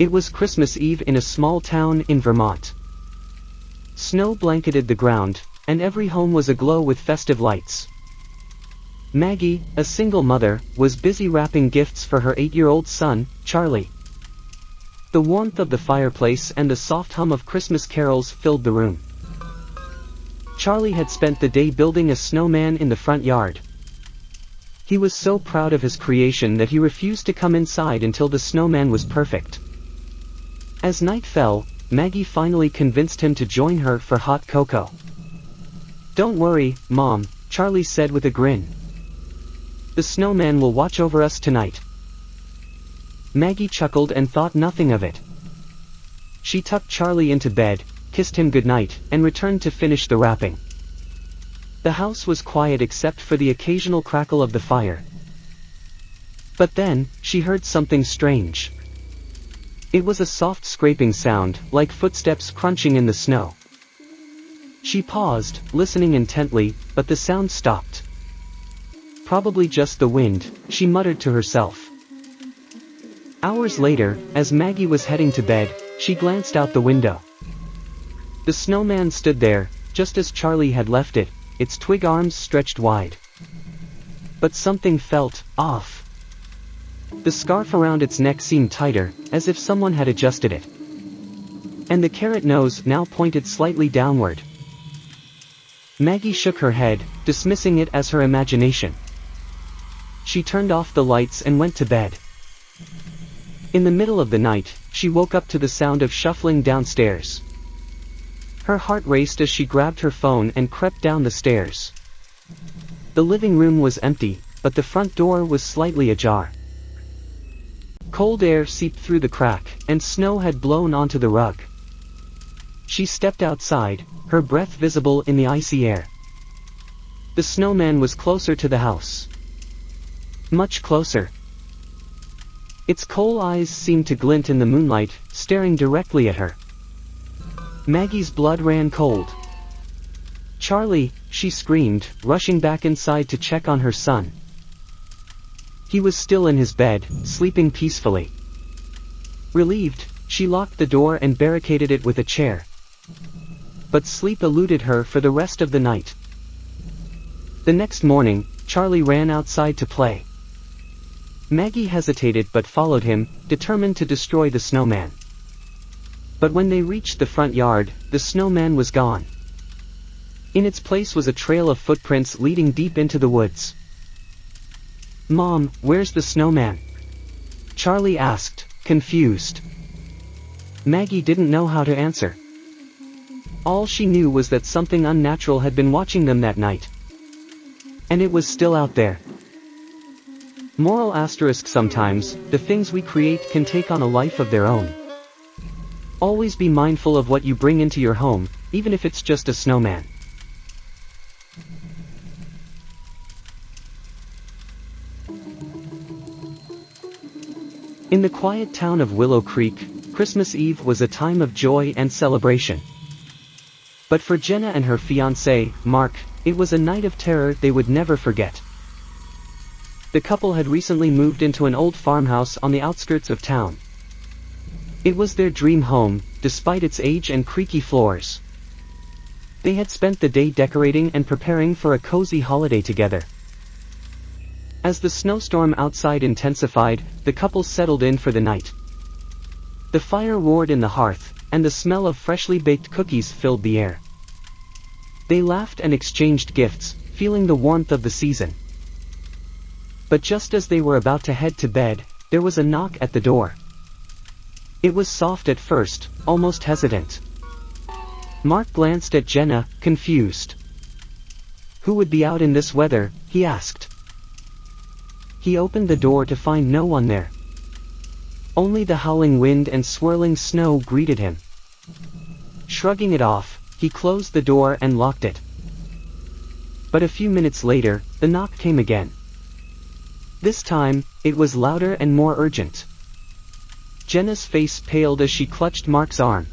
It was Christmas Eve in a small town in Vermont. Snow blanketed the ground, and every home was aglow with festive lights. Maggie, a single mother, was busy wrapping gifts for her 8-year-old son, Charlie. The warmth of the fireplace and the soft hum of Christmas carols filled the room. Charlie had spent the day building a snowman in the front yard. He was so proud of his creation that he refused to come inside until the snowman was perfect. As night fell, Maggie finally convinced him to join her for hot cocoa. "Don't worry, Mom," Charlie said with a grin. "The snowman will watch over us tonight." Maggie chuckled and thought nothing of it. She tucked Charlie into bed, kissed him goodnight, and returned to finish the wrapping. The house was quiet except for the occasional crackle of the fire. But then, she heard something strange. It was a soft scraping sound, like footsteps crunching in the snow. She paused, listening intently, but the sound stopped. "Probably just the wind," she muttered to herself. Hours later, as Maggie was heading to bed, she glanced out the window. The snowman stood there, just as Charlie had left it, its twig arms stretched wide. But something felt off. The scarf around its neck seemed tighter, as if someone had adjusted it. And the carrot nose now pointed slightly downward. Maggie shook her head, dismissing it as her imagination. She turned off the lights and went to bed. In the middle of the night, she woke up to the sound of shuffling downstairs. Her heart raced as she grabbed her phone and crept down the stairs. The living room was empty, but the front door was slightly ajar. Cold air seeped through the crack, and snow had blown onto the rug. She stepped outside, her breath visible in the icy air. The snowman was closer to the house. Much closer. Its coal eyes seemed to glint in the moonlight, staring directly at her. Maggie's blood ran cold. "Charlie," she screamed, rushing back inside to check on her son. He was still in his bed, sleeping peacefully. Relieved, she locked the door and barricaded it with a chair. But sleep eluded her for the rest of the night. The next morning, Charlie ran outside to play. Maggie hesitated but followed him, determined to destroy the snowman. But when they reached the front yard, the snowman was gone. In its place was a trail of footprints leading deep into the woods. "Mom, where's the snowman?" Charlie asked, confused. Maggie didn't know how to answer. All she knew was that something unnatural had been watching them that night. And it was still out there. Moral asterisk: sometimes, the things we create can take on a life of their own. Always be mindful of what you bring into your home, even if it's just a snowman. In the quiet town of Willow Creek, Christmas Eve was a time of joy and celebration. But for Jenna and her fiancé, Mark, it was a night of terror they would never forget. The couple had recently moved into an old farmhouse on the outskirts of town. It was their dream home, despite its age and creaky floors. They had spent the day decorating and preparing for a cozy holiday together. As the snowstorm outside intensified, the couple settled in for the night. The fire roared in the hearth, and the smell of freshly baked cookies filled the air. They laughed and exchanged gifts, feeling the warmth of the season. But just as they were about to head to bed, there was a knock at the door. It was soft at first, almost hesitant. Mark glanced at Jenna, confused. "Who would be out in this weather?" he asked. He opened the door to find no one there. Only the howling wind and swirling snow greeted him. Shrugging it off, he closed the door and locked it. But a few minutes later, the knock came again. This time, it was louder and more urgent. Jenna's face paled as she clutched Mark's arm.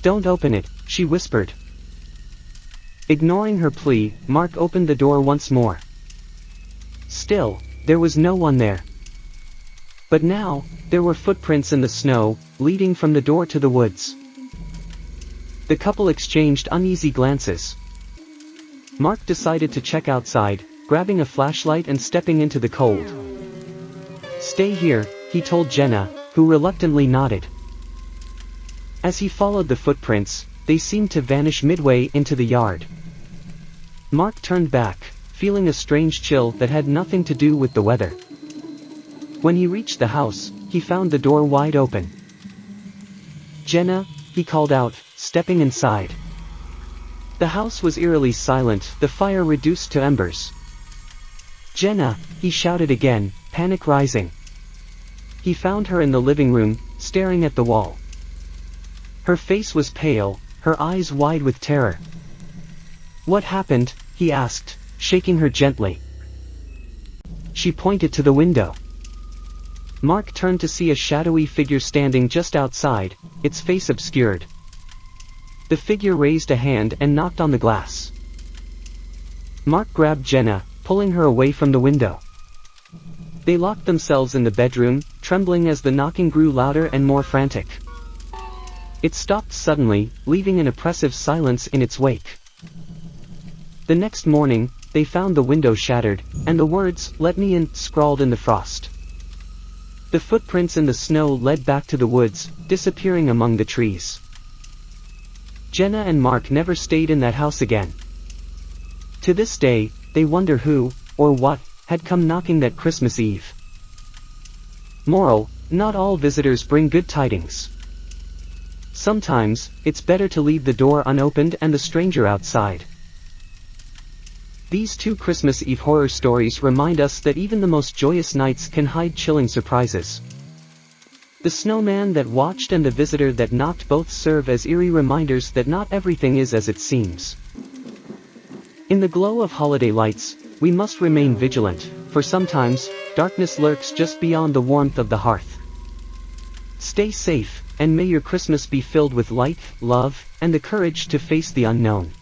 "Don't open it," she whispered. Ignoring her plea, Mark opened the door once more. Still, there was no one there. But now, there were footprints in the snow, leading from the door to the woods. The couple exchanged uneasy glances. Mark decided to check outside, grabbing a flashlight and stepping into the cold. "Stay here," he told Jenna, who reluctantly nodded. As he followed the footprints, they seemed to vanish midway into the yard. Mark turned back, feeling a strange chill that had nothing to do with the weather. When he reached the house, he found the door wide open. "Jenna," he called out, stepping inside. The house was eerily silent, the fire reduced to embers. "Jenna," he shouted again, panic rising. He found her in the living room, staring at the wall. Her face was pale, her eyes wide with terror. "What happened?" he asked, shaking her gently. She pointed to the window. Mark turned to see a shadowy figure standing just outside, its face obscured. The figure raised a hand and knocked on the glass. Mark grabbed Jenna, pulling her away from the window. They locked themselves in the bedroom, trembling as the knocking grew louder and more frantic. It stopped suddenly, leaving an oppressive silence in its wake. The next morning, they found the window shattered, and the words, "Let me in," scrawled in the frost. The footprints in the snow led back to the woods, disappearing among the trees. Jenna and Mark never stayed in that house again. To this day, they wonder who, or what, had come knocking that Christmas Eve. Moral: not all visitors bring good tidings. Sometimes, it's better to leave the door unopened and the stranger outside. These two Christmas Eve horror stories remind us that even the most joyous nights can hide chilling surprises. The snowman that watched and the visitor that knocked both serve as eerie reminders that not everything is as it seems. In the glow of holiday lights, we must remain vigilant, for sometimes, darkness lurks just beyond the warmth of the hearth. Stay safe, and may your Christmas be filled with light, love, and the courage to face the unknown.